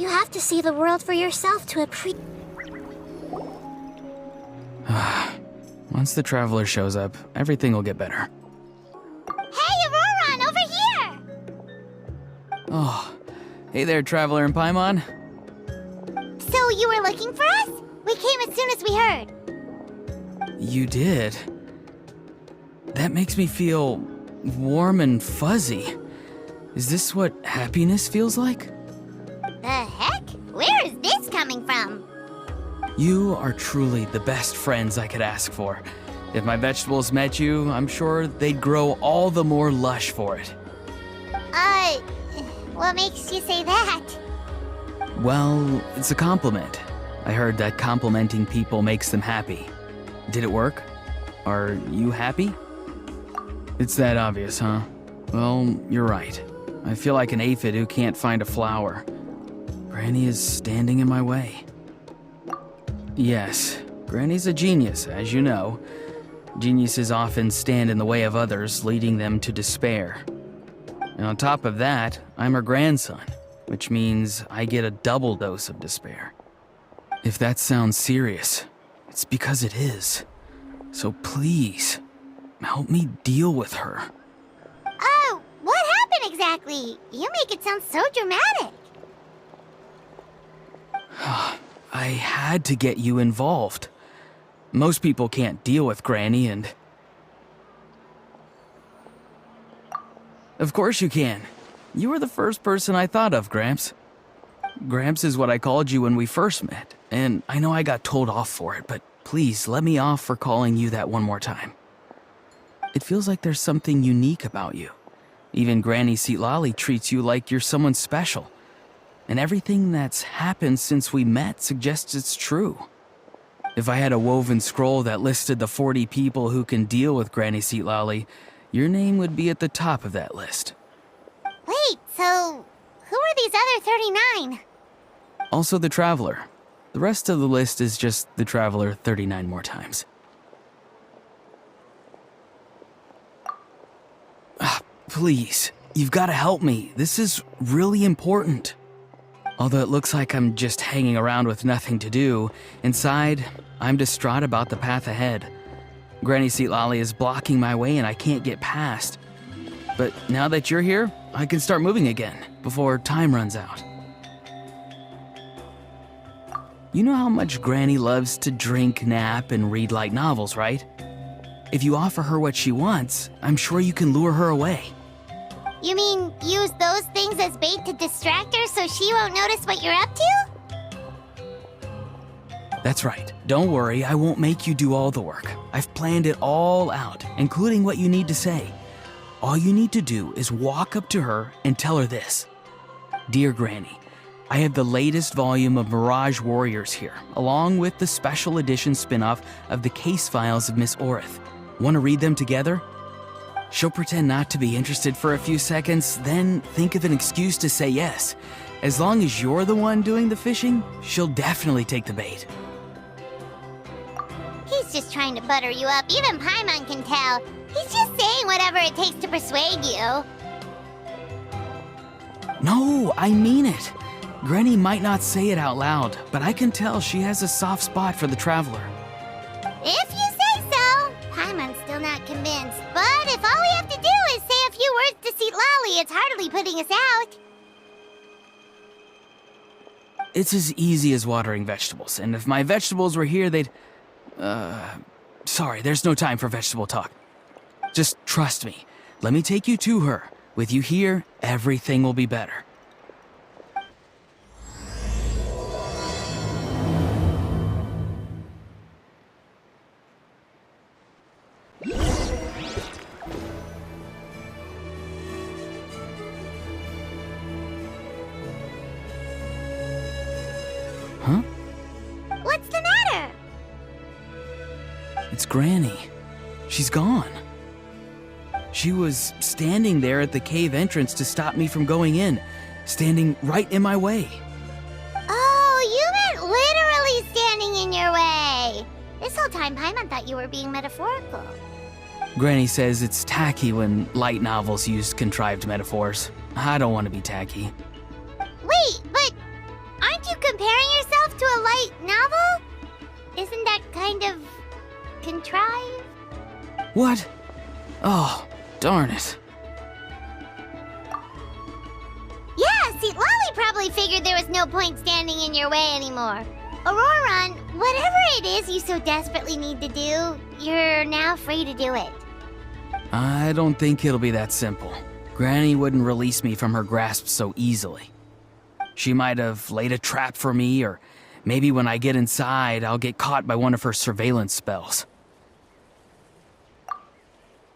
You have to see the world for yourself to appreciate. Once the Traveler shows up, everything will get better. Hey, Auroron, over here! Oh, hey there, Traveler and Paimon. So you were looking for us? We came as soon as we heard. You did? That makes me feel warm and fuzzy. Is this what happiness feels like? The heck? Where is this coming from? You are truly the best friends I could ask for. If my vegetables met you, I'm sure they'd grow all the more lush for it. What makes you say that? Well, it's a compliment. I heard that complimenting people makes them happy. Did it work? Are you happy? It's that obvious, huh? Well, you're right. I feel like an aphid who can't find a flower. Granny is standing in my way. Yes, Granny's a genius, as you know. Geniuses often stand in the way of others, leading them to despair. And on top of that, I'm her grandson, which means I get a double dose of despair. If that sounds serious, it's because it is. So please, help me deal with her. Oh, what happened exactly? You make it sound so dramatic. I had to get you involved. Most people can't deal with Granny and... Of course you can. You were the first person I thought of, Gramps. Gramps is what I called you when we first met, and I know I got told off for it, but please let me off for calling you that one more time. It feels like there's something unique about you. Even Granny Seatlali treats you like you're someone special. And everything that's happened since we met suggests it's true. If I had a woven scroll that listed the 40 people who can deal with Granny Seatlali, your name would be at the top of that list. Wait, so who are these other 39? Also the Traveler. The rest of the list is just the Traveler 39 more times. Please, you've got to help me. This is really important. Although it looks like I'm just hanging around with nothing to do, inside, I'm distraught about the path ahead. Granny Seatlali is blocking my way and I can't get past. But now that you're here, I can start moving again, before time runs out. You know how much Granny loves to drink, nap, and read light novels, right? If you offer her what she wants, I'm sure you can lure her away. You mean use those things as bait to distract her so she won't notice what you're up to? That's right. Don't worry, I won't make you do all the work. I've planned it all out, including what you need to say. All you need to do is walk up to her and tell her this. Dear Granny, I have the latest volume of Mirage Warriors here, along with the special edition spin-off of the case files of Miss Orith. Want to read them together? She'll pretend not to be interested for a few seconds, then think of an excuse to say yes. As long as you're the one doing the fishing, she'll definitely take the bait. He's just trying to butter you up. Even Paimon can tell. He's just saying whatever it takes to persuade you. No, I mean it. Granny might not say it out loud, but I can tell she has a soft spot for the Traveler. If you say so. Paimon's still not convinced. But if all we have to do is say a few words to Seatlali, it's hardly putting us out. It's as easy as watering vegetables, and if my vegetables were here, they'd... Sorry, there's no time for vegetable talk. Just trust me. Let me take you to her. With you here, everything will be better. Huh? What's the matter? It's Granny. She's gone. She was standing there at the cave entrance to stop me from going in, standing right in my way. Oh, you meant literally standing in your way. This whole time, Paimon thought you were being metaphorical. Granny says it's tacky when light novels use contrived metaphors. I don't want to be tacky. Wait, but light novel? Isn't that kind of contrived? What? Oh, darn it. Yeah, see, Lolly probably figured there was no point standing in your way anymore. Auroron, whatever it is you so desperately need to do, you're now free to do it. I don't think it'll be that simple. Granny wouldn't release me from her grasp so easily. She might have laid a trap for me, or maybe when I get inside, I'll get caught by one of her surveillance spells.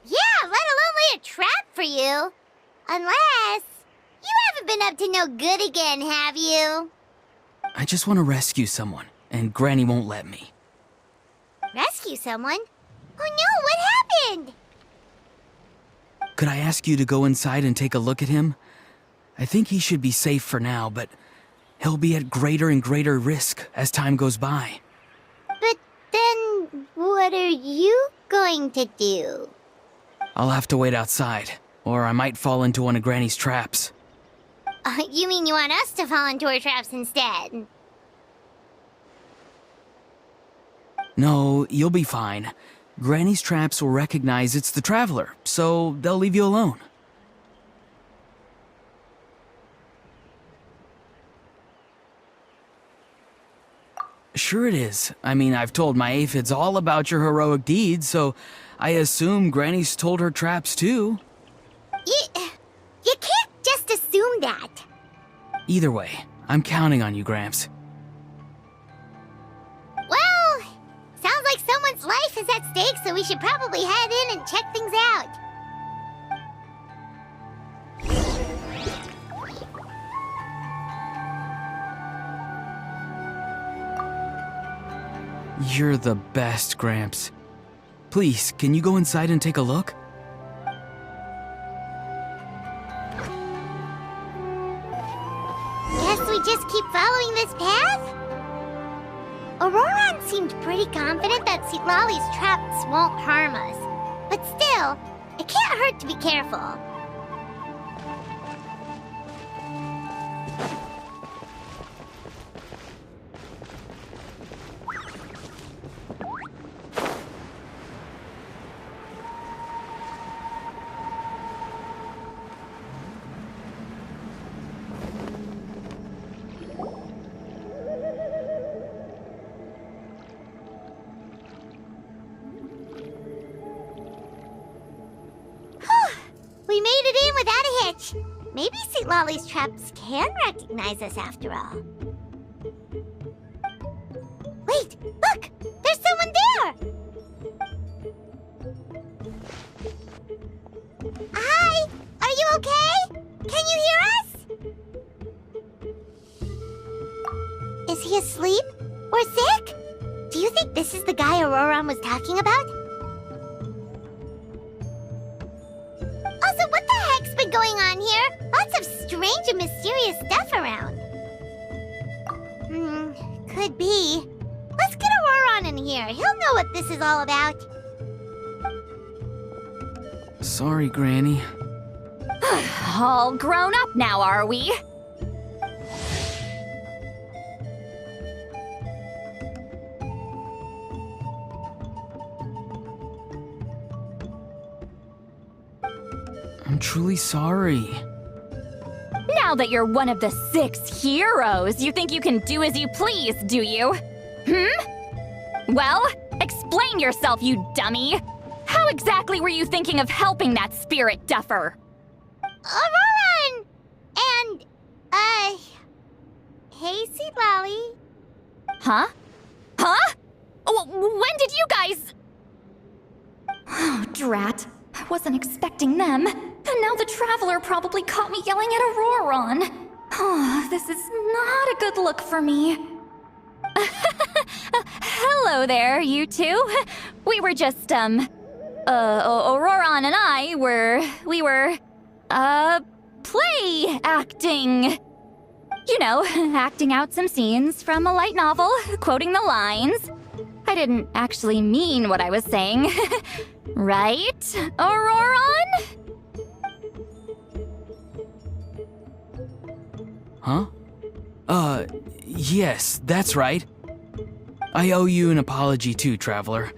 Yeah, let alone lay a trap for you. Unless you haven't been up to no good again, have you? I just want to rescue someone, and Granny won't let me. Rescue someone? Oh no, what happened? Could I ask you to go inside and take a look at him? I think he should be safe for now, but he'll be at greater and greater risk as time goes by. But then, what are you going to do? I'll have to wait outside, or I might fall into one of Granny's traps. You mean you want us to fall into her traps instead? No, you'll be fine. Granny's traps will recognize it's the Traveler, so they'll leave you alone. Sure it is. I mean, I've told my aphids all about your heroic deeds, so I assume Granny's told her traps too. You can't just assume that. Either way, I'm counting on you, Gramps. Well, sounds like someone's life is at stake, so we should probably head in and check things out. You're the best, Gramps. Please, can you go inside and take a look? Guess we just keep following this path? Auroron seemed pretty confident that Lolly's traps won't harm us. But still, it can't hurt to be careful. We made it in without a hitch. Maybe St. Lolly's traps can recognize us after all. Wait, look! There's someone there! Hi! Are you okay? Can you hear us? Is he asleep? Or sick? Do you think this is the guy Auroron was talking about? Also, what the heck's been going on here? Lots of strange and mysterious stuff around. Could be. Let's get Auroron in here. He'll know what this is all about. Sorry, Granny. All grown up now, are we? I'm truly sorry. Now that you're one of the 6 heroes, you think you can do as you please, do you? Well, explain yourself, you dummy. How exactly were you thinking of helping that spirit duffer? Auroron! And, hey, Seed Lolly. Huh? Huh? When did you guys... Oh, drat. I wasn't expecting them. And now the Traveler probably caught me yelling at Auroron. Oh, this is not a good look for me. Hello there, you two. We were just, Auroron and I we were, play acting. You know, acting out some scenes from a light novel, quoting the lines. I didn't actually mean what I was saying. Right, Auroron? Huh? Yes, that's right. I owe you an apology too, Traveler.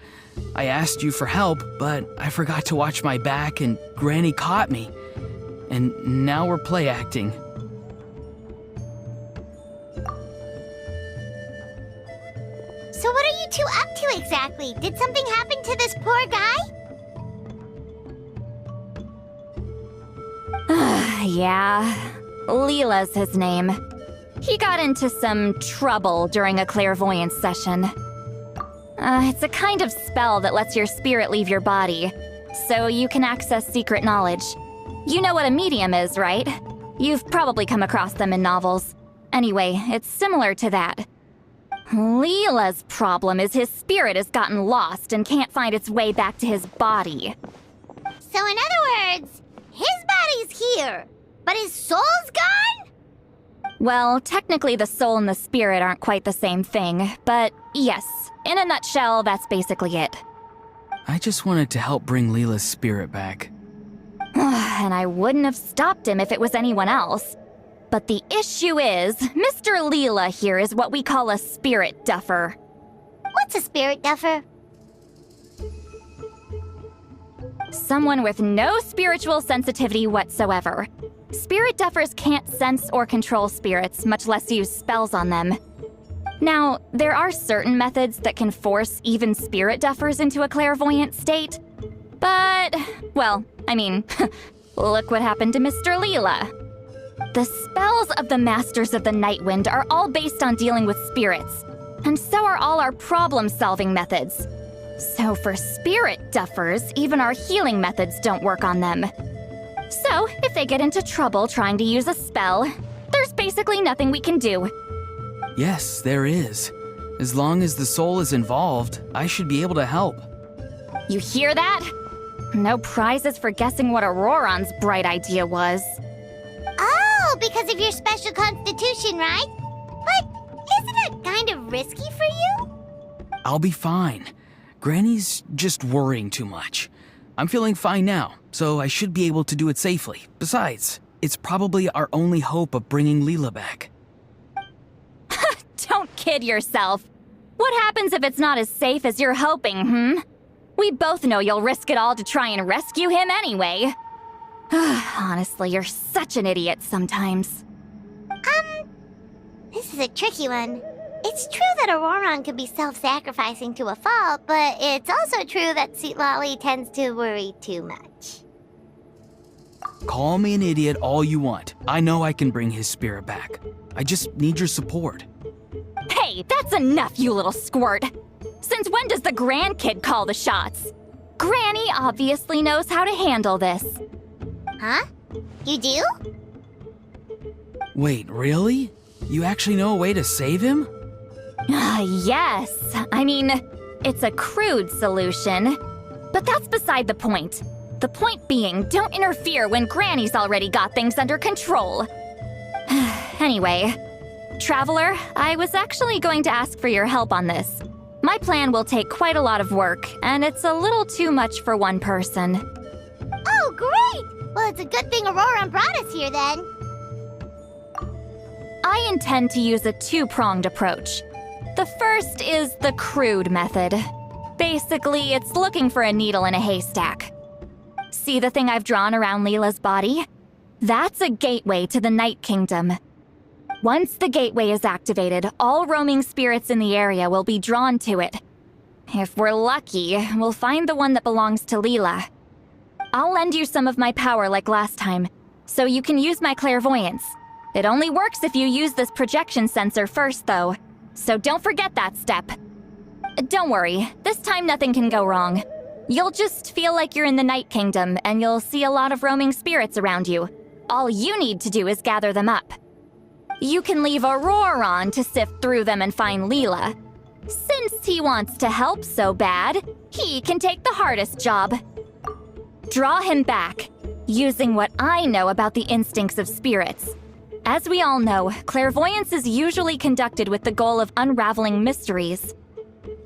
I asked you for help, but I forgot to watch my back and Granny caught me. And now we're play acting. So what are you two up to exactly? Did something happen to this poor guy? Yeah, Leela's his name. He got into some trouble during a clairvoyance session. It's a kind of spell that lets your spirit leave your body, so you can access secret knowledge. You know what a medium is, right? You've probably come across them in novels. Anyway, it's similar to that. Leela's problem is his spirit has gotten lost and can't find its way back to his body. So in other words, his body's here, but his soul's gone? Well, technically the soul and the spirit aren't quite the same thing, but yes, in a nutshell, that's basically it. I just wanted to help bring Leela's spirit back. And I wouldn't have stopped him if it was anyone else. But the issue is, Mr. Leela here is what we call a spirit duffer. What's a spirit duffer? Someone with no spiritual sensitivity whatsoever. Spirit duffers can't sense or control spirits, much less use spells on them. Now, there are certain methods that can force even spirit duffers into a clairvoyant state. But, well, I mean, look what happened to Mr. Leela. The spells of the Masters of the Nightwind are all based on dealing with spirits, and so are all our problem-solving methods. So for spirit duffers, even our healing methods don't work on them. So, if they get into trouble trying to use a spell, there's basically nothing we can do. Yes, there is. As long as the soul is involved, I should be able to help. You hear that? No prizes for guessing what Auroron's bright idea was. Oh, because of your special constitution, right? But isn't it kind of risky for you? I'll be fine. Granny's just worrying too much. I'm feeling fine now, so I should be able to do it safely. Besides, it's probably our only hope of bringing Leela back. Don't kid yourself. What happens if it's not as safe as you're hoping, We both know you'll risk it all to try and rescue him anyway. Honestly, you're such an idiot sometimes. This is a tricky one. It's true that Auroron could be self-sacrificing to a fault, but it's also true that Lolly tends to worry too much. Call me an idiot all you want. I know I can bring his spirit back. I just need your support. Hey, that's enough, you little squirt! Since when does the grandkid call the shots? Granny obviously knows how to handle this. Huh? You do? Wait, really? You actually know a way to save him? Yes. I mean, it's a crude solution. But that's beside the point. The point being, don't interfere when Granny's already got things under control. Anyway, Traveler, I was actually going to ask for your help on this. My plan will take quite a lot of work, and it's a little too much for one person. Oh, great! Well, it's a good thing Auroron brought us here then. I intend to use a two-pronged approach. The first is the crude method. Basically, it's looking for a needle in a haystack. See the thing I've drawn around Leela's body? That's a gateway to the Night Kingdom. Once the gateway is activated, all roaming spirits in the area will be drawn to it. If we're lucky, we'll find the one that belongs to Leela. I'll lend you some of my power like last time, so you can use my clairvoyance. It only works if you use this projection sensor first, though, so don't forget that step. Don't worry, this time nothing can go wrong. You'll just feel like you're in the Night Kingdom, and you'll see a lot of roaming spirits around you. All you need to do is gather them up. You can leave Auroron to sift through them and find Leela. Since he wants to help so bad, he can take the hardest job. Draw him back, using what I know about the instincts of spirits. As we all know, clairvoyance is usually conducted with the goal of unraveling mysteries.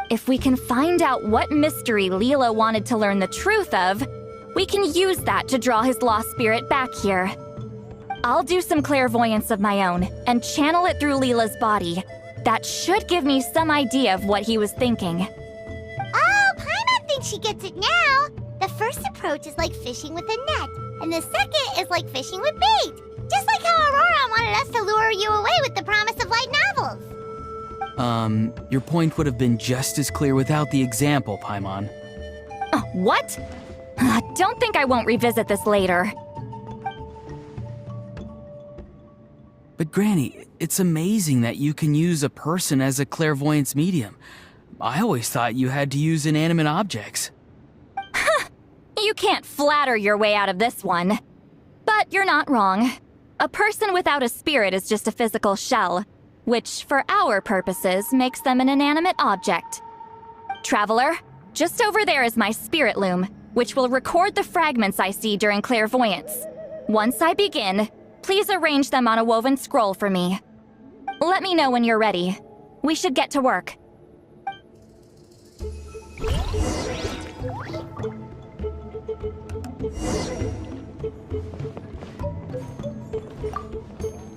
If we can find out what mystery Leela wanted to learn the truth of, we can use that to draw his lost spirit back here. I'll do some clairvoyance of my own and channel it through Leela's body. That should give me some idea of what he was thinking. Oh, Paimon thinks she gets it now. The first approach is like fishing with a net, and the second is like fishing with bait. Just like how Aurora wanted us to lure you away with the promise of light novels. Your point would have been just as clear without the example, Paimon. What? Don't think I won't revisit this later. But Granny, it's amazing that you can use a person as a clairvoyance medium. I always thought you had to use inanimate objects. You can't flatter your way out of this one. But you're not wrong. A person without a spirit is just a physical shell, which, for our purposes, makes them an inanimate object. Traveler, just over there is my spirit loom, which will record the fragments I see during clairvoyance. Once I begin, please arrange them on a woven scroll for me. Let me know when you're ready. We should get to work.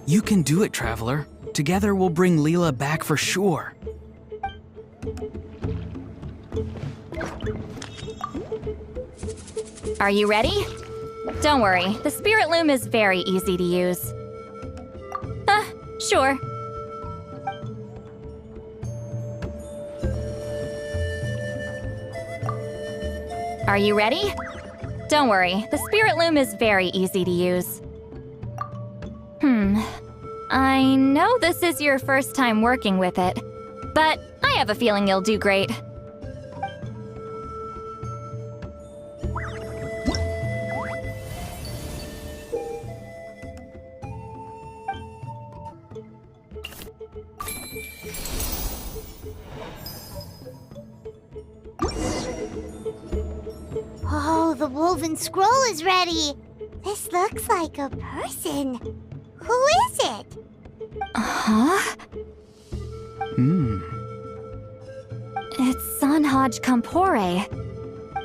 You can do it, Traveler. Together we'll bring Leela back for sure. Are you ready? Don't worry, the spirit loom is very easy to use. Sure. Are you ready? Don't worry, the spirit loom is very easy to use. I know this is your first time working with it, but I have a feeling you'll do great. Oh, the woven scroll is ready. This looks like a person. Who is it? Huh? It's Sanhaj Kampore.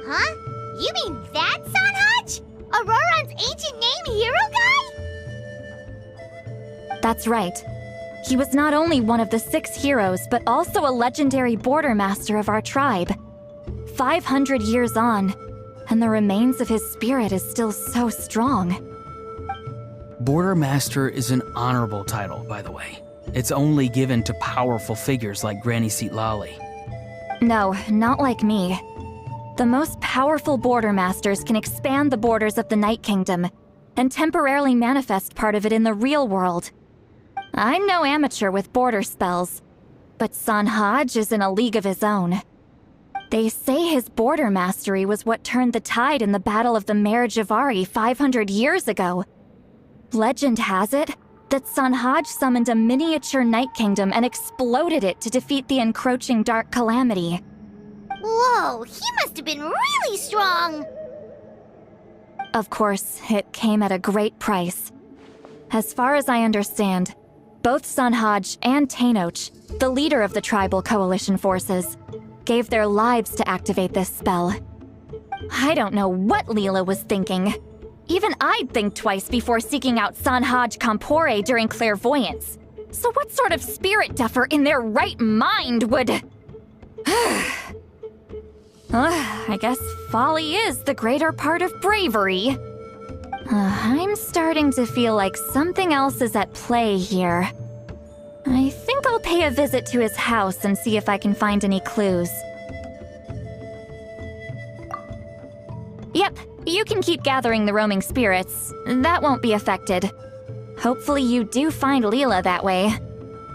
Huh? You mean that Sanhaj? Auroran's ancient name hero guy? That's right. He was not only one of the 6 heroes, but also a legendary border master of our tribe. 500 years on, and the remains of his spirit is still so strong. Border Master is an honorable title, by the way. It's only given to powerful figures like Granny Seatlali. No, not like me. The most powerful border masters can expand the borders of the Night Kingdom and temporarily manifest part of it in the real world. I'm no amateur with border spells, but Sanhaj is in a league of his own. They say his border mastery was what turned the tide in the Battle of the Merijavari 500 years ago. Legend has it that Sanhaj summoned a miniature Night Kingdom and exploded it to defeat the encroaching Dark Calamity. Whoa, he must have been really strong. Of course, it came at a great price. As far as I understand, both Sanhaj and Tainoch, the leader of the tribal coalition forces, gave their lives to activate this spell. I don't know what Leela was thinking. Even I'd think twice before seeking out Sanhaj Kampore during clairvoyance. So what sort of spirit duffer in their right mind would... I guess folly is the greater part of bravery. I'm starting to feel like something else is at play here. I think I'll pay a visit to his house and see if I can find any clues. Yep, you can keep gathering the roaming spirits. That won't be affected. Hopefully you do find Leela that way,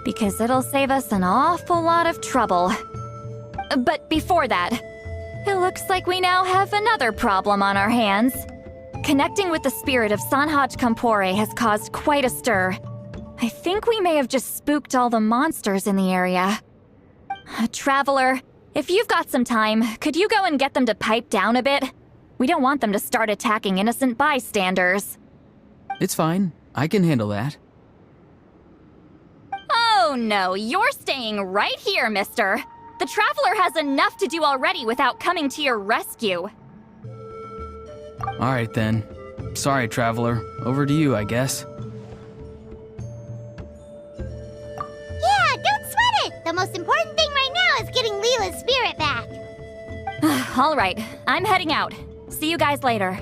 because it'll save us an awful lot of trouble. But before that, it looks like we now have another problem on our hands. Connecting with the spirit of Sanhaj Kampore has caused quite a stir. I think we may have just spooked all the monsters in the area. Traveler, if you've got some time, could you go and get them to pipe down a bit? We don't want them to start attacking innocent bystanders. It's fine. I can handle that. Oh no, you're staying right here, mister. The Traveler has enough to do already without coming to your rescue. All right then. Sorry, Traveler. Over to you, I guess. Yeah, don't sweat All right, I'm heading out. See you guys later.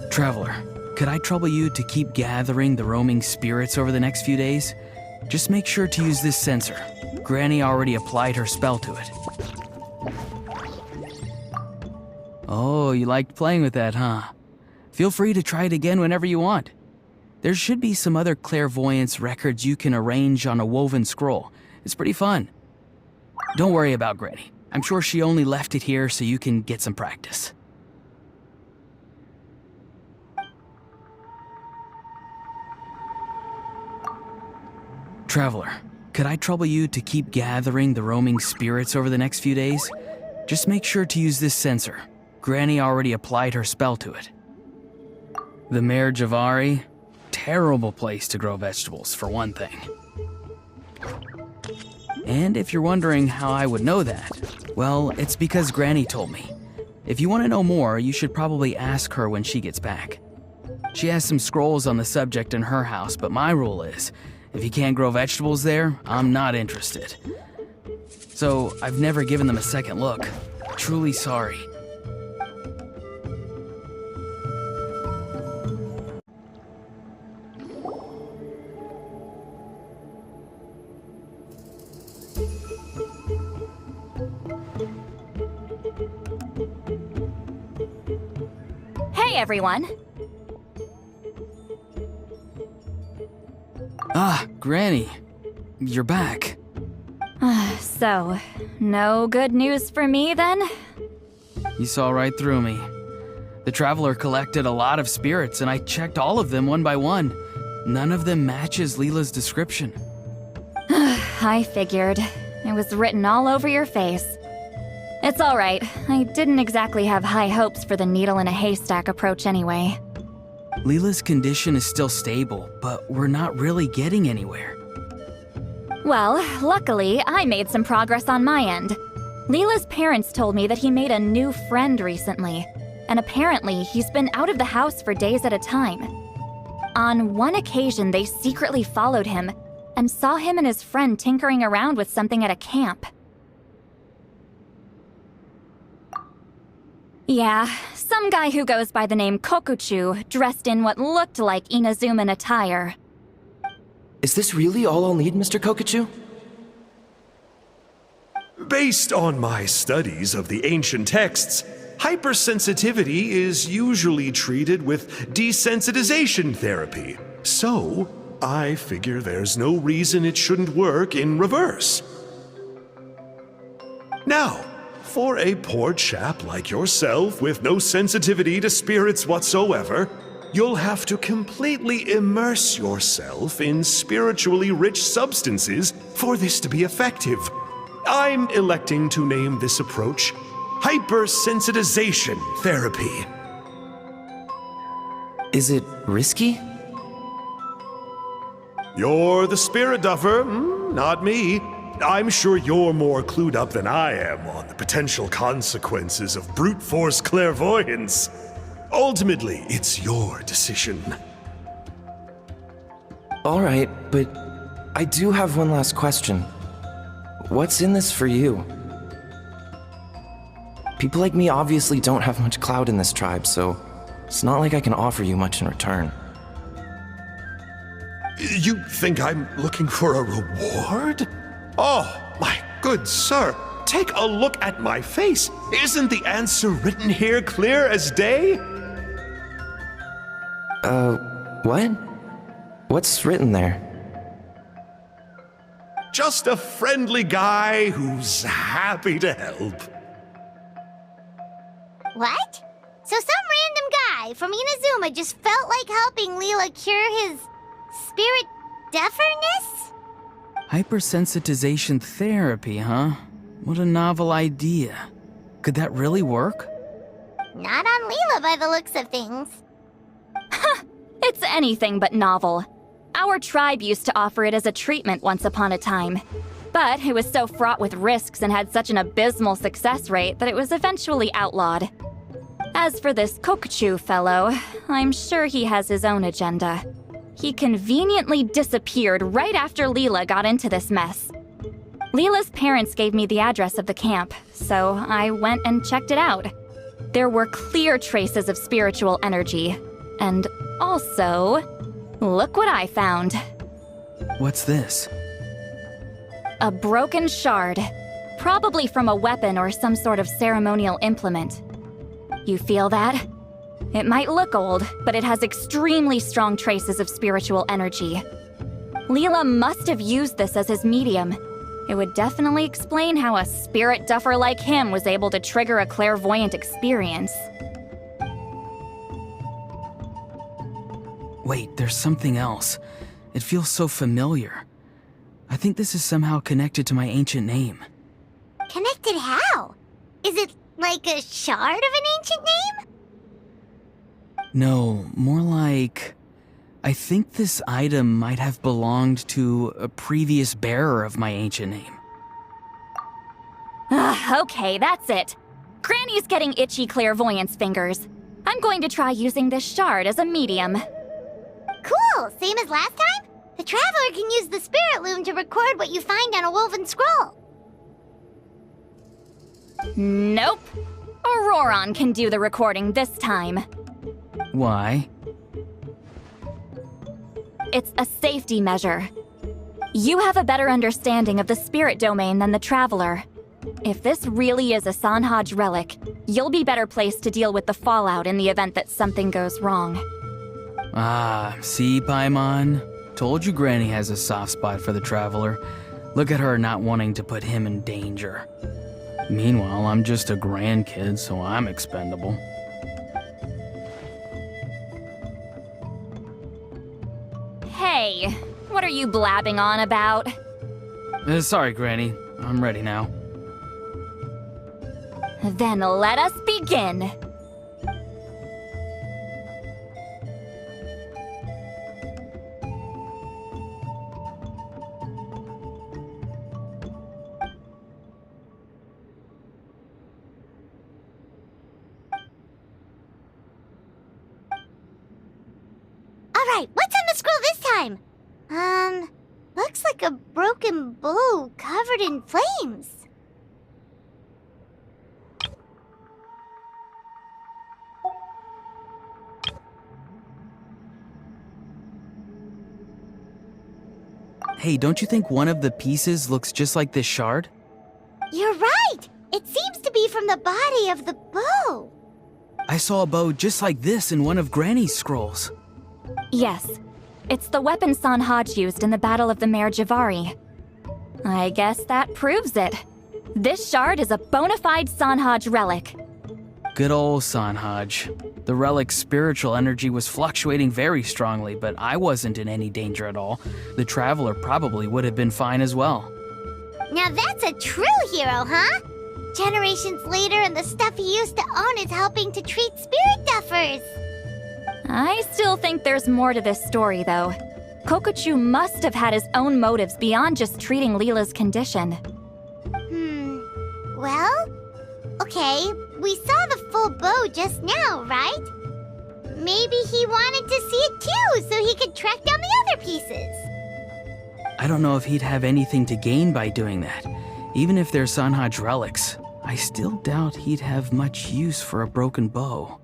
Traveler, could I trouble you to keep gathering the roaming spirits over the next few days? Just make sure to use this sensor. Granny already applied her spell to it. Oh, you liked playing with that, huh? Feel free to try it again whenever you want. There should be some other clairvoyance records you can arrange on a woven scroll. It's pretty fun. Don't worry about Granny. I'm sure she only left it here so you can get some practice. Traveler, could I trouble you to keep gathering the roaming spirits over the next few days? Just make sure to use this sensor. Granny already applied her spell to it. The Mare Javari? Terrible place to grow vegetables, for one thing. And if you're wondering how I would know that, well, it's because Granny told me. If you want to know more, you should probably ask her when she gets back. She has some scrolls on the subject in her house, but my rule is, if you can't grow vegetables there, I'm not interested. So I've never given them a second look. Truly sorry. Hey, everyone. Ah, Granny. You're back. So, no good news for me then? You saw right through me. The Traveler collected a lot of spirits, and I checked all of them one by one. None of them matches Leela's description. I figured. It was written all over your face. It's alright. I didn't exactly have high hopes for the needle in a haystack approach anyway. Leela's condition is still stable, but we're not really getting anywhere. Well, luckily, I made some progress on my end. Leela's parents told me that he made a new friend recently, and apparently he's been out of the house for days at a time. On one occasion, they secretly followed him and saw him and his friend tinkering around with something at a camp. Yeah, some guy who goes by the name Kokuchu, dressed in what looked like Inazuman attire. Is this really all I'll need, Mr. Kokuchu? Based on my studies of the ancient texts, hypersensitivity is usually treated with desensitization therapy. So, I figure there's no reason it shouldn't work in reverse. Now, for a poor chap like yourself with no sensitivity to spirits whatsoever, you'll have to completely immerse yourself in spiritually rich substances for this to be effective. I'm electing to name this approach hypersensitization therapy. Is it risky? You're the spirit duffer, not me. I'm sure you're more clued up than I am on the potential consequences of brute force clairvoyance. Ultimately, it's your decision. Alright, but I do have one last question. What's in this for you? People like me obviously don't have much clout in this tribe, so it's not like I can offer you much in return. You think I'm looking for a reward? Oh, my good sir, take a look at my face. Isn't the answer written here clear as day? What? What's written there? Just a friendly guy who's happy to help. What? So some random guy from Inazuma just felt like helping Leela cure his spirit deaferness? Hypersensitization therapy, huh? What a novel idea. Could that really work? Not on Leela by the looks of things. It's anything but novel. Our tribe used to offer it as a treatment once upon a time. But it was so fraught with risks and had such an abysmal success rate that it was eventually outlawed. As for this Kokuchu fellow, I'm sure he has his own agenda. He conveniently disappeared right after Leela got into this mess. Leela's parents gave me the address of the camp, so I went and checked it out. There were clear traces of spiritual energy. And also, look what I found. What's this? A broken shard. Probably from a weapon or some sort of ceremonial implement. You feel that? It might look old, but it has extremely strong traces of spiritual energy. Leela must have used this as his medium. It would definitely explain how a spirit duffer like him was able to trigger a clairvoyant experience. Wait, there's something else. It feels so familiar. I think this is somehow connected to my ancient name. Connected how? Is it like a shard of an ancient name? No, more like... I think this item might have belonged to a previous bearer of my ancient name. Okay, that's it. Granny's getting itchy clairvoyance fingers. I'm going to try using this shard as a medium. Cool, same as last time? The Traveler can use the Spirit Loom to record what you find on a woven scroll. Nope. Auroron can do the recording this time. Why? It's a safety measure. You have a better understanding of the spirit domain than the Traveler. If this really is a Sanhaj relic, you'll be better placed to deal with the fallout in the event that something goes wrong. Ah, see, Paimon? Told you Granny has a soft spot for the Traveler. Look at her not wanting to put him in danger. Meanwhile, I'm just a grandkid, so I'm expendable. Hey, what are you blabbing on about? Sorry, Granny. I'm ready now. Then let us begin. Alright, what's on the scroll this time? Looks like a broken bow covered in flames. Hey, don't you think one of the pieces looks just like this shard? You're right! It seems to be from the body of the bow. I saw a bow just like this in one of Granny's scrolls. Yes, it's the weapon Sanhaj used in the Battle of the Mare Javari. I guess that proves it. This shard is a bona fide Sanhaj relic. Good old Sanhaj. The relic's spiritual energy was fluctuating very strongly, but I wasn't in any danger at all. The Traveler probably would have been fine as well. Now that's a true hero, huh? Generations later and the stuff he used to own is helping to treat spirit duffers. I still think there's more to this story, though. Kokuchu must have had his own motives beyond just treating Leela's condition. Well, okay, we saw the full bow just now, right? Maybe he wanted to see it too, so he could track down the other pieces. I don't know if he'd have anything to gain by doing that. Even if they're Sanhaj relics, I still doubt he'd have much use for a broken bow.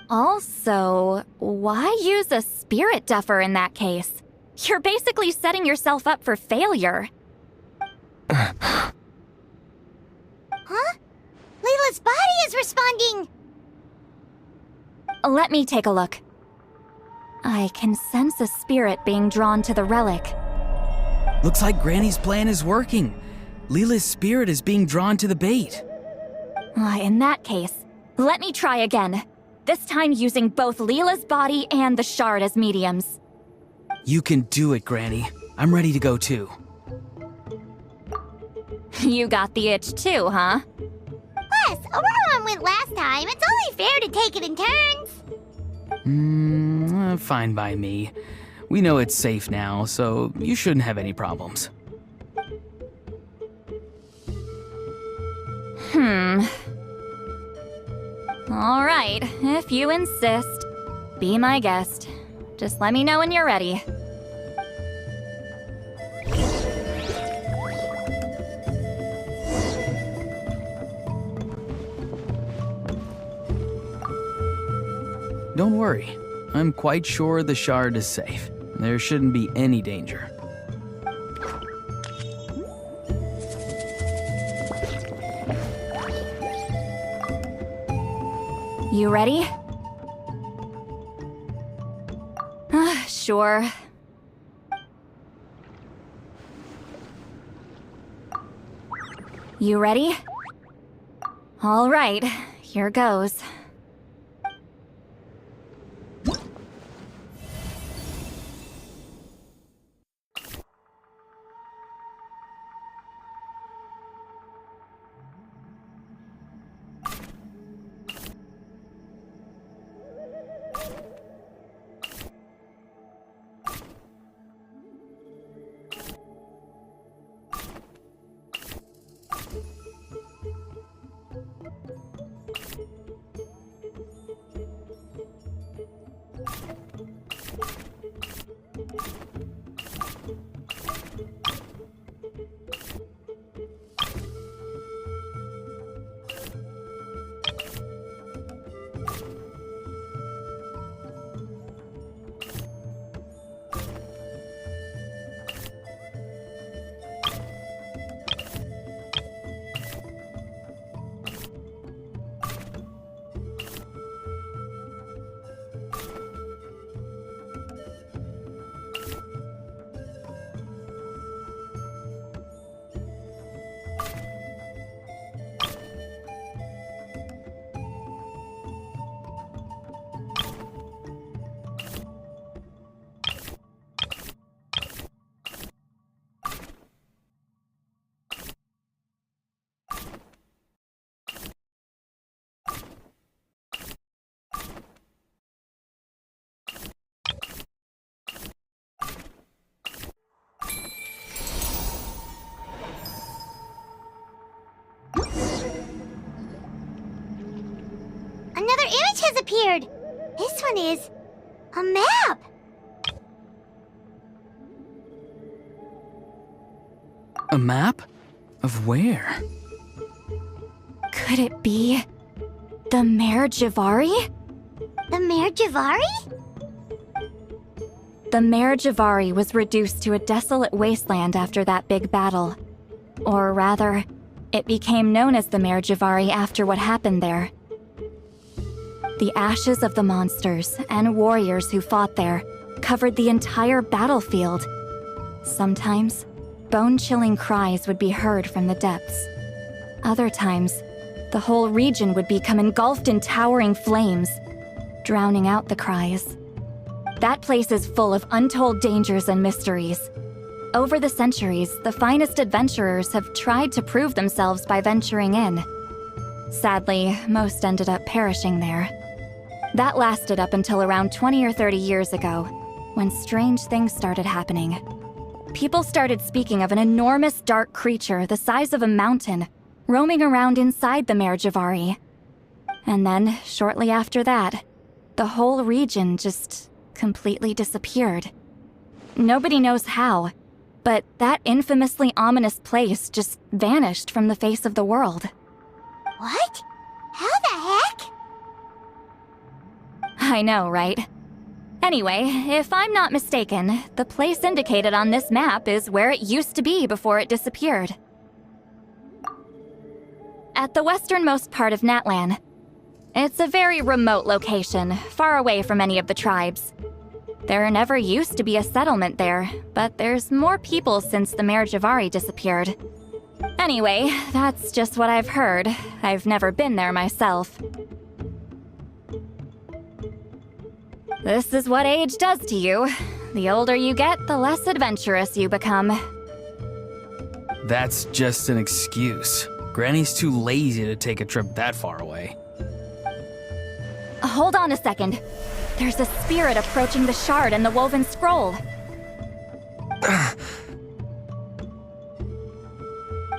Also, why use a spirit duffer in that case? You're basically setting yourself up for failure. Huh? Layla's body is responding! Let me take a look. I can sense a spirit being drawn to the relic. Looks like Granny's plan is working. Leela's spirit is being drawn to the bait. In that case, let me try again. This time using both Leela's body and the shard as mediums. You can do it, Granny. I'm ready to go too. You got the itch too, huh? Plus, Aurora went last time. It's only fair to take it in turns. Fine by me. We know it's safe now, so you shouldn't have any problems. All right, if you insist. Be my guest. Just let me know when you're ready. Don't worry. I'm quite sure the shard is safe. There shouldn't be any danger. You ready? Sure. You ready? All right, here goes. Another image has appeared. This one is a map. A map? Of where? Could it be the Mare Javari? The Mare Javari? The Mare Javari was reduced to a desolate wasteland after that big battle. Or rather, it became known as the Mare Javari after what happened there. The ashes of the monsters and warriors who fought there covered the entire battlefield. Sometimes, bone-chilling cries would be heard from the depths. Other times, the whole region would become engulfed in towering flames, drowning out the cries. That place is full of untold dangers and mysteries. Over the centuries, the finest adventurers have tried to prove themselves by venturing in. Sadly, most ended up perishing there. That lasted up until around 20 or 30 years ago, when strange things started happening. People started speaking of an enormous dark creature the size of a mountain, roaming around inside the Mare Javari. And then, shortly after that, The whole region just completely disappeared. Nobody knows how, but that infamously ominous place just vanished from the face of the world. What? How the heck? I know, right? Anyway, if I'm not mistaken, the place indicated on this map is where it used to be before it disappeared. At the westernmost part of Natlan. It's a very remote location, far away from any of the tribes. There never used to be a settlement there, but there's more people since the Mare Javari disappeared. Anyway, that's just what I've heard. I've never been there myself. This is what age does to you. The older you get, the less adventurous you become. That's just an excuse. Granny's too lazy to take a trip that far away. Hold on a second. There's a spirit approaching the shard and the woven scroll.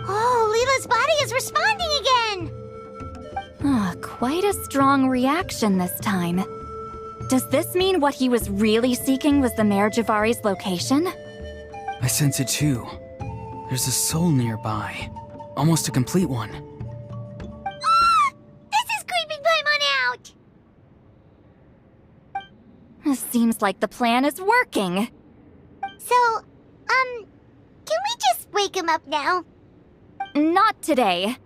Oh, Leela's body is responding again! Quite a strong reaction this time. Does this mean what he was really seeking was the Mare Javari's location? I sense it too. There's a soul nearby. Almost a complete one. Ah! This is creeping Paimon out! Seems like the plan is working. So, can we just wake him up now? Not today.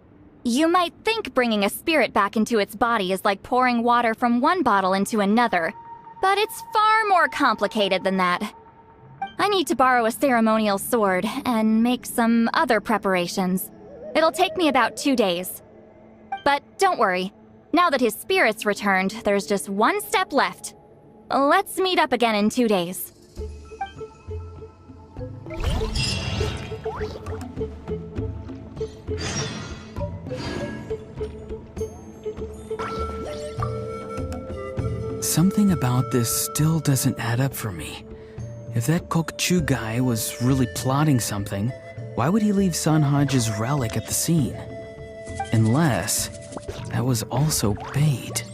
You might think bringing a spirit back into its body is like pouring water from one bottle into another, but it's far more complicated than that. I need to borrow a ceremonial sword and make some other preparations. It'll take me about 2 days. But don't worry, now that his spirit's returned, there's just one step left. Let's meet up again in 2 days. Something about this still doesn't add up for me. If that Kokchu guy was really plotting something, why would he leave Sanhage's relic at the scene? Unless that was also bait.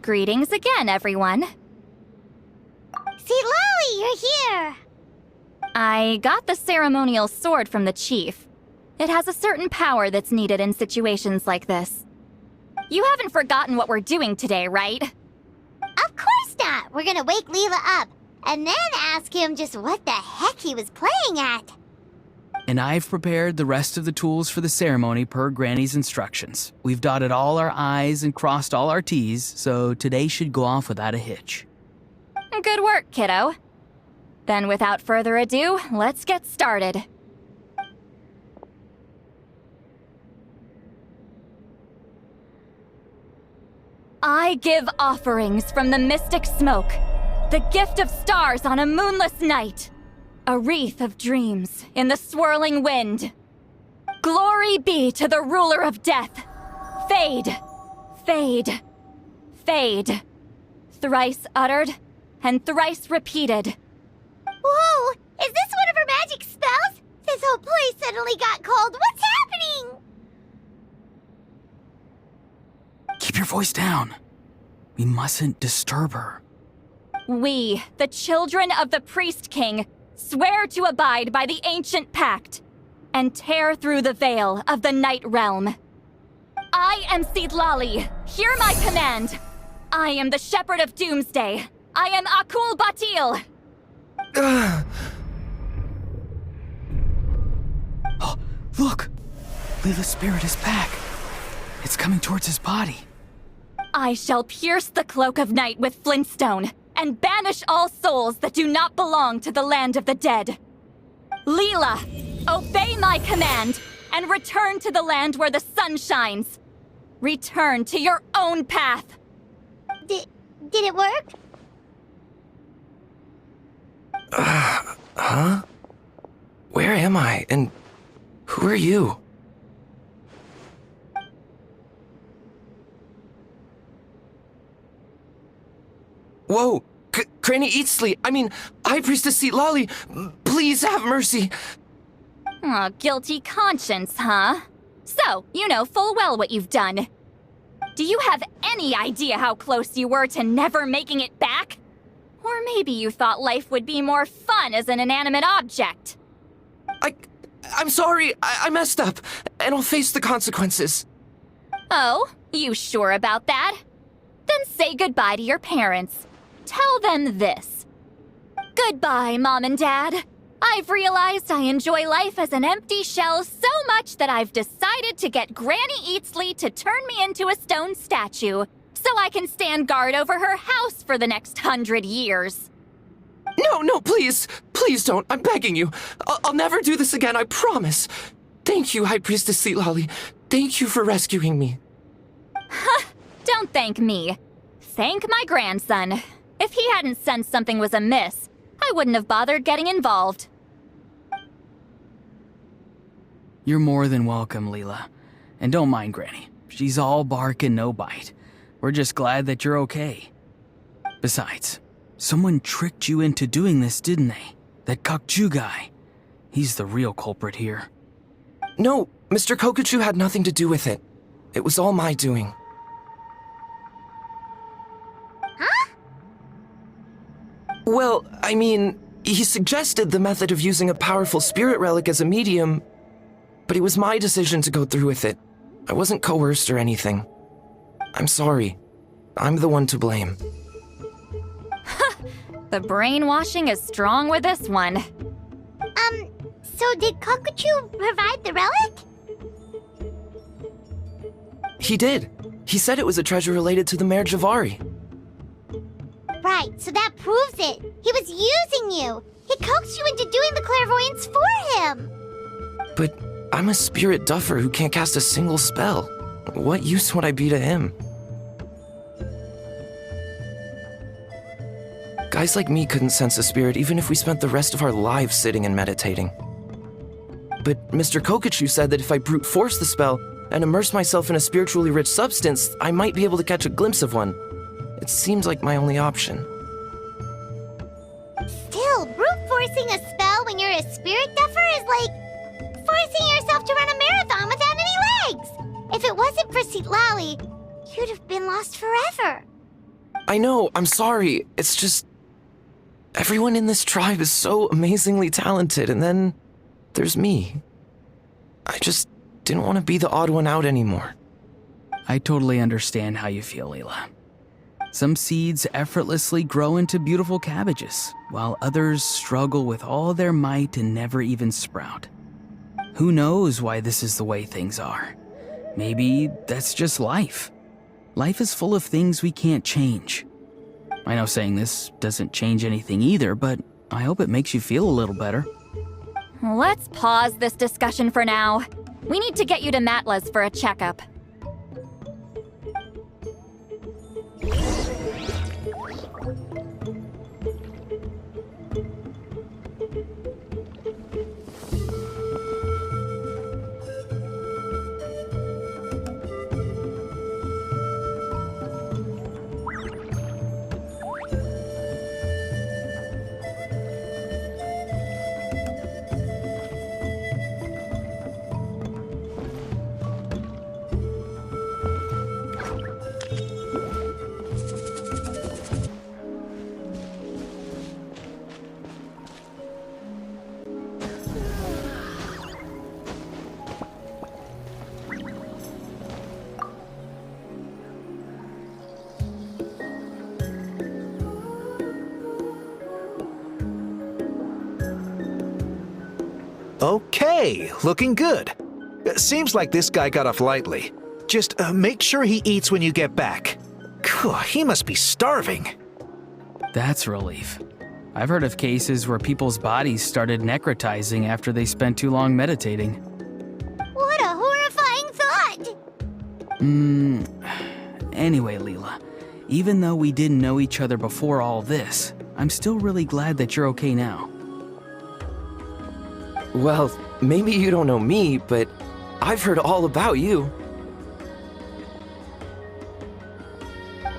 Greetings again, everyone. See, Lolly, you're here! I got the ceremonial sword from the chief. It has a certain power that's needed in situations like this. You haven't forgotten what we're doing today, right? Of course not! We're gonna wake Leela up, and then ask him just what the heck he was playing at. And I've prepared the rest of the tools for the ceremony per Granny's instructions. We've dotted all our I's and crossed all our T's, so today should go off without a hitch. Good work, kiddo. Then without further ado, let's get started. I give offerings from the mystic smoke, the gift of stars on a moonless night, a wreath of dreams in the swirling wind. Glory be to the ruler of death. Fade, fade, fade. Thrice uttered and thrice repeated. Whoa! Is this one of her magic spells? This whole place suddenly got cold. What's happening? Keep your voice down. We mustn't disturb her. We, the children of the Priest King, swear to abide by the ancient pact and tear through the veil of the Night Realm. I am Seedlali. Hear my command. I am the Shepherd of Doomsday. I am Akul Batil. Oh, look! Leela's spirit is back. It's coming towards his body. I shall pierce the cloak of night with flintstone and banish all souls that do not belong to the land of the dead. Leela, obey my command and return to the land where the sun shines. Return to your own path. Did it work? Huh? Where am I? And who are you? Whoa! Granny Eatsley! I mean, High Priestess Seedlali! Please have mercy! Aw, guilty conscience, huh? So, you know full well what you've done. Do you have any idea how close you were to never making it back? Or maybe you thought life would be more fun as an inanimate object. I'm sorry, I messed up, and I'll face the consequences. Oh, you sure about that? Then say goodbye to your parents. Tell them this. Goodbye, Mom and Dad. I've realized I enjoy life as an empty shell so much that I've decided to get Granny Eatsley to turn me into a stone statue so I can stand guard over her house for the next 100 years. No, please! Please don't, I'm begging you. I'll never do this again, I promise. Thank you, High Priestess Seedlali. Thank you for rescuing me. Don't thank me. Thank my grandson. If he hadn't sensed something was amiss, I wouldn't have bothered getting involved. You're more than welcome, Leela. And don't mind Granny. She's all bark and no bite. We're just glad that you're okay. Besides, someone tricked you into doing this, didn't they? That Kokju guy. He's the real culprit here. No, Mr. Kokuchu had nothing to do with it. It was all my doing. Huh? Well, I mean, he suggested the method of using a powerful spirit relic as a medium, but it was my decision to go through with it. I wasn't coerced or anything. I'm sorry. I'm the one to blame. The brainwashing is strong with this one. So did Kokuchu provide the relic? He did. He said it was a treasure related to the Mare Javari. Right, so that proves it. He was using you. He coaxed you into doing the clairvoyance for him. But I'm a spirit duffer who can't cast a single spell. What use would I be to him? Guys like me couldn't sense a spirit even if we spent the rest of our lives sitting and meditating. But Mr. Kokuchu said that if I brute force the spell and immerse myself in a spiritually rich substance, I might be able to catch a glimpse of one. It seems like my only option. Still, brute forcing a spell when you're a spirit duffer is like forcing yourself to run a marathon without any legs. If it wasn't for Seedlali, you'd have been lost forever. I know, I'm sorry. It's just... everyone in this tribe is so amazingly talented, and then there's me. I just didn't want to be the odd one out anymore. I totally understand how you feel, Leela. Some seeds effortlessly grow into beautiful cabbages, while others struggle with all their might and never even sprout. Who knows why this is the way things are? Maybe that's just life. Life is full of things we can't change. I know saying this doesn't change anything either, but I hope it makes you feel a little better. Let's pause this discussion for now. We need to get you to Matla's for a checkup. Okay, looking good. Seems like this guy got off lightly. Just make sure he eats when you get back. He must be starving. That's a relief. I've heard of cases where people's bodies started necrotizing after they spent too long meditating. What a horrifying thought! Anyway, Leela, even though we didn't know each other before all this, I'm still really glad that you're okay now. Well, maybe you don't know me, but I've heard all about you.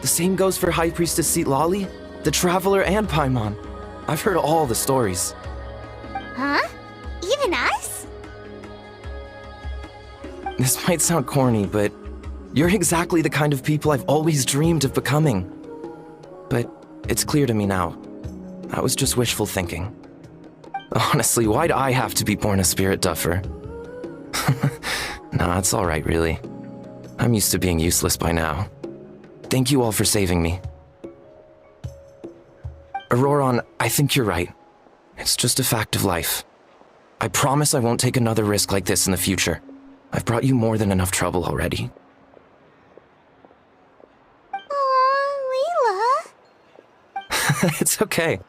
The same goes for High Priestess Citlali, the Traveler, and Paimon. I've heard all the stories. Huh? Even us? This might sound corny, but you're exactly the kind of people I've always dreamed of becoming. But it's clear to me now. That was just wishful thinking. Honestly, why'd I have to be born a spirit duffer? Nah, it's alright, really. I'm used to being useless by now. Thank you all for saving me. Auroron, I think you're right. It's just a fact of life. I promise I won't take another risk like this in the future. I've brought you more than enough trouble already. Aw, Leela. It's okay.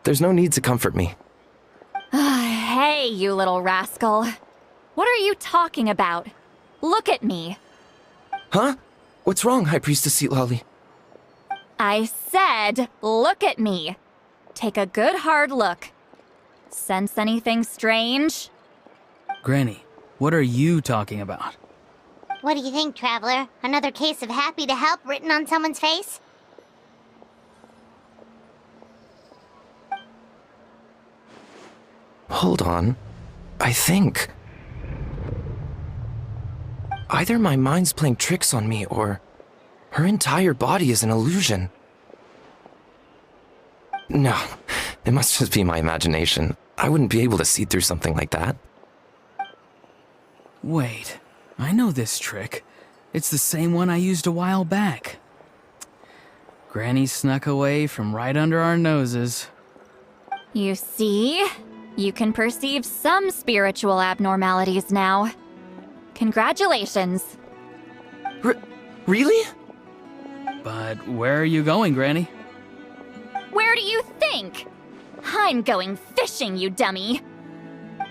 There's no need to comfort me. Hey, you little rascal. What are you talking about? Look at me. Huh? What's wrong, High Priestess Citlali? I said, look at me. Take a good hard look. Sense anything strange? Granny, what are you talking about? What do you think, Traveler? Another case of happy to help written on someone's face? Hold on. I think... either my mind's playing tricks on me, or her entire body is an illusion. No, it must just be my imagination. I wouldn't be able to see through something like that. Wait, I know this trick. It's the same one I used a while back. Granny snuck away from right under our noses. You see? You can perceive some spiritual abnormalities now. Congratulations. Really? But where are you going, Granny? Where do you think? I'm going fishing, you dummy.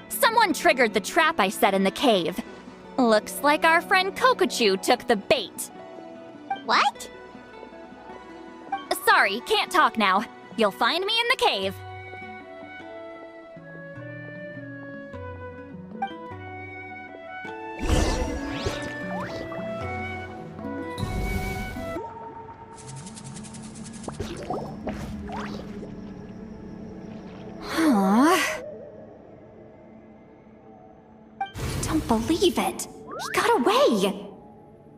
Someone triggered the trap I set in the cave. Looks like our friend Kokochu took the bait. What? Sorry, can't talk now. You'll find me in the cave. Don't believe it. He got away.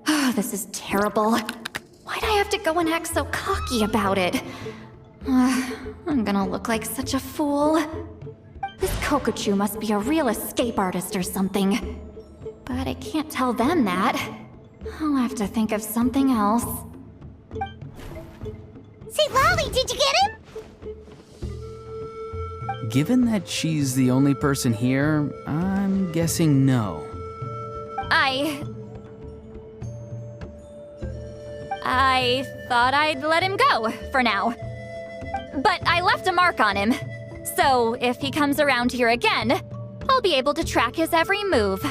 Oh, this is terrible. Why'd I have to go and act so cocky about it? I'm gonna look like such a fool. This Kokochu must be a real escape artist or something. But I can't tell them that. I'll have to think of something else. Say, Lolly, did you get him? Given that she's the only person here, I'm guessing no. I thought I'd let him go, for now. But I left a mark on him. So if he comes around here again, I'll be able to track his every move.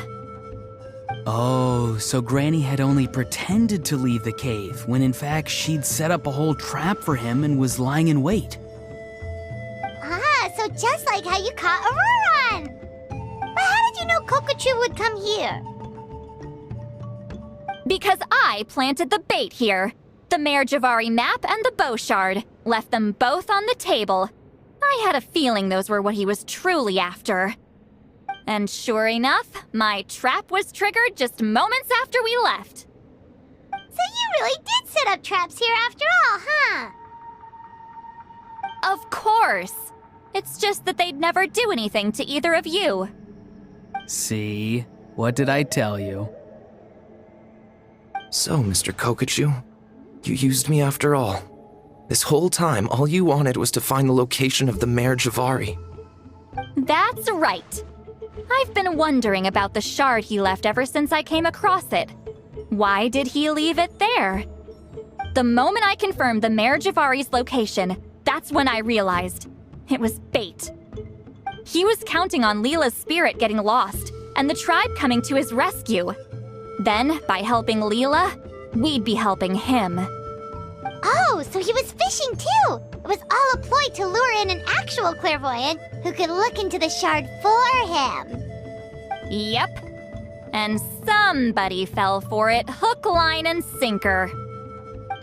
Oh, so Granny had only pretended to leave the cave, when in fact she'd set up a whole trap for him and was lying in wait. Ah, so just like how you caught Auroron! But how did you know Kokochu would come here? Because I planted the bait here. The Mare Javari map and the bow shard. Left them both on the table. I had a feeling those were what he was truly after. And sure enough, my trap was triggered just moments after we left. So you really did set up traps here after all, huh? Of course. It's just that they'd never do anything to either of you. See? What did I tell you? So, Mr. Kokochu, you used me after all. This whole time, all you wanted was to find the location of the Mare Javari. That's right. I've been wondering about the shard he left ever since I came across it. Why did he leave it there? The moment I confirmed the Mare Javari's location, that's when I realized it was bait. He was counting on Leela's spirit getting lost and the tribe coming to his rescue. Then, by helping Leela, we'd be helping him. Oh, so he was fishing too! It was all a ploy to lure in an actual clairvoyant who could look into the shard for him. Yep. And somebody fell for it, hook, line, and sinker.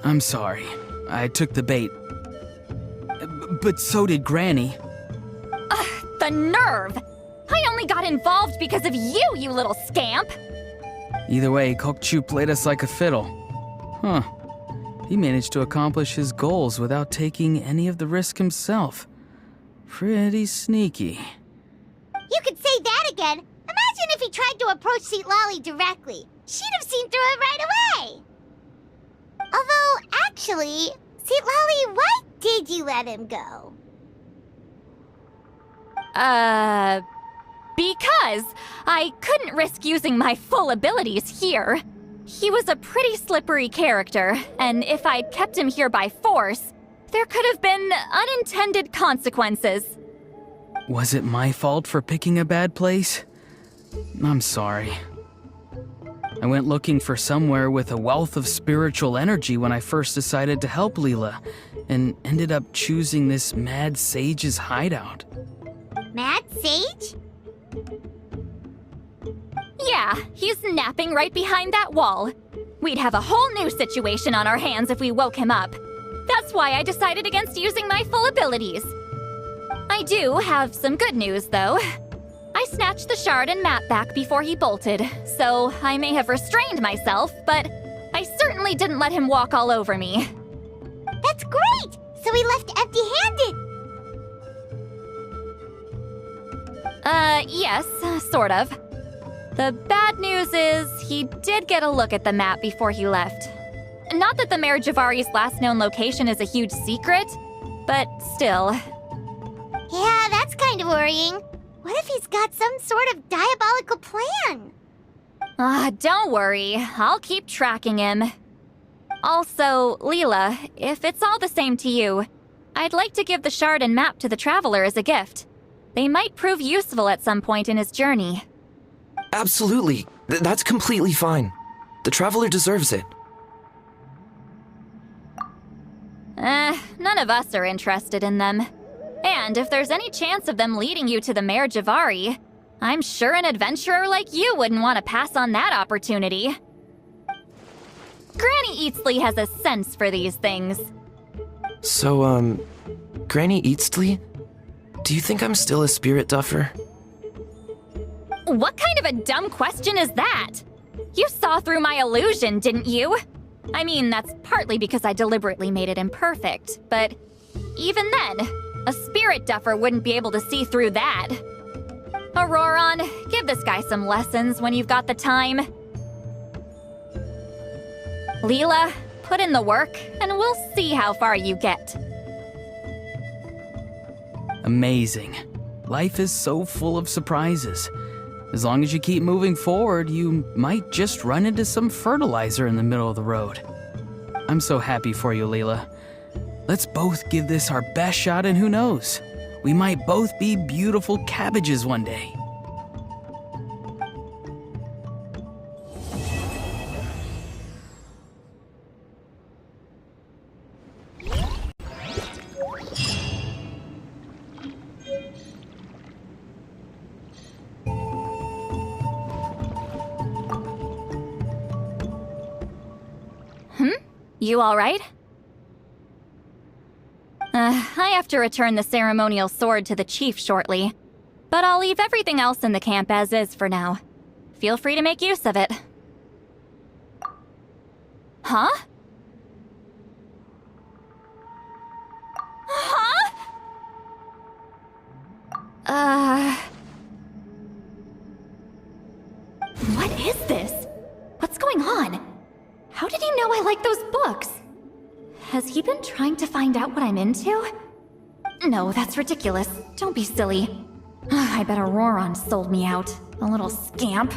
I'm sorry. I took the bait. But so did Granny. Ugh, the nerve! I only got involved because of you, you little scamp! Either way, Kokochu played us like a fiddle. Huh. He managed to accomplish his goals without taking any of the risk himself. Pretty sneaky. You could say that again. Imagine if he tried to approach Seat Lolly directly. She'd have seen through it right away. Although, actually, Seat Lolly, why did you let him go? Because I couldn't risk using my full abilities here. He was a pretty slippery character, and if I'd kept him here by force, there could have been unintended consequences. Was it my fault for picking a bad place? I'm sorry. I went looking for somewhere with a wealth of spiritual energy when I first decided to help Leela, and ended up choosing this mad sage's hideout. Mad Sage? Yeah, he's napping right behind that wall. We'd have a whole new situation on our hands if we woke him up. That's why I decided against using my full abilities. I do have some good news, though. I snatched the shard and map back before he bolted, so I may have restrained myself, but I certainly didn't let him walk all over me. That's great! So he left empty-handed! Yes, sort of. The bad news is he did get a look at the map before he left. Not that the Mare Javari's last known location is a huge secret, but still. Yeah, that's kind of worrying. What if he's got some sort of diabolical plan? Don't worry. I'll keep tracking him. Also, Leela, if it's all the same to you, I'd like to give the shard and map to the Traveler as a gift. They might prove useful at some point in his journey. Absolutely. That's completely fine. The Traveler deserves it. None of us are interested in them. And if there's any chance of them leading you to the Mare Javari, I'm sure an adventurer like you wouldn't want to pass on that opportunity. Granny Eatsley has a sense for these things. So, Granny Eatsley? Do you think I'm still a spirit duffer? What kind of a dumb question is that? You saw through my illusion, didn't you? I mean, that's partly because I deliberately made it imperfect, but even then, a spirit duffer wouldn't be able to see through that. Auroron, give this guy some lessons when you've got the time. Leela, put in the work, and we'll see how far you get. Amazing. Life is so full of surprises. As long as you keep moving forward, you might just run into some fertilizer in the middle of the road. I'm so happy for you, Leela. Let's both give this our best shot, and who knows? We might both be beautiful cabbages one day. You all right? I have to return the ceremonial sword to the chief shortly, but I'll leave everything else in the camp as is for now. Feel free to make use of it. Huh? What is this? What's going on? How did he know I like those books? Has he been trying to find out what I'm into? No, that's ridiculous. Don't be silly. I bet Auroron sold me out. A little scamp.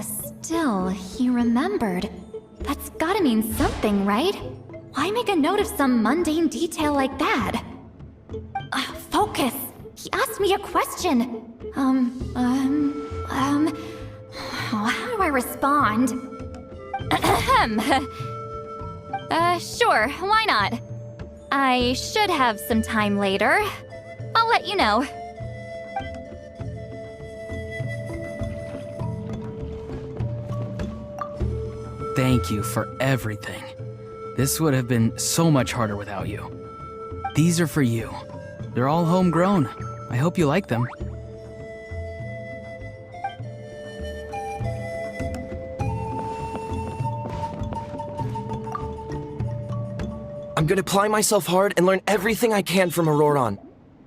Still, he remembered. That's gotta mean something, right? Why make a note of some mundane detail like that? Focus! He asked me a question. How do I respond? Sure, why not? I should have some time later. I'll let you know. Thank you for everything. This would have been so much harder without you. These are for you. They're all homegrown. I hope you like them. I'm gonna apply myself hard and learn everything I can from Auroron.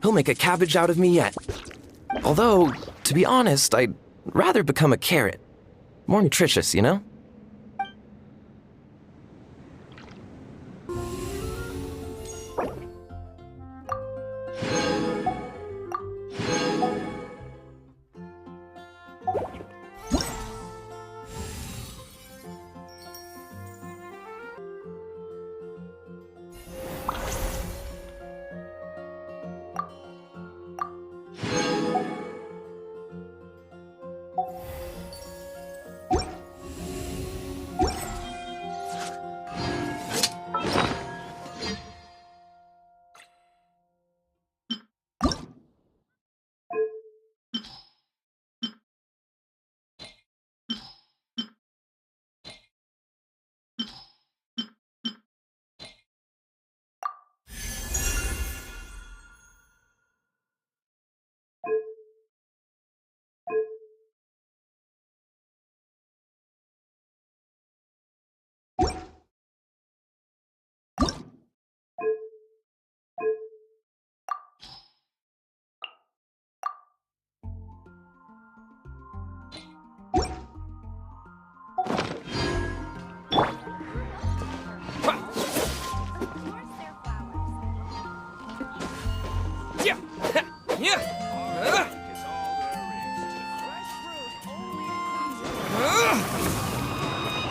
He'll make a cabbage out of me yet. Although, to be honest, I'd rather become a carrot. More nutritious, you know?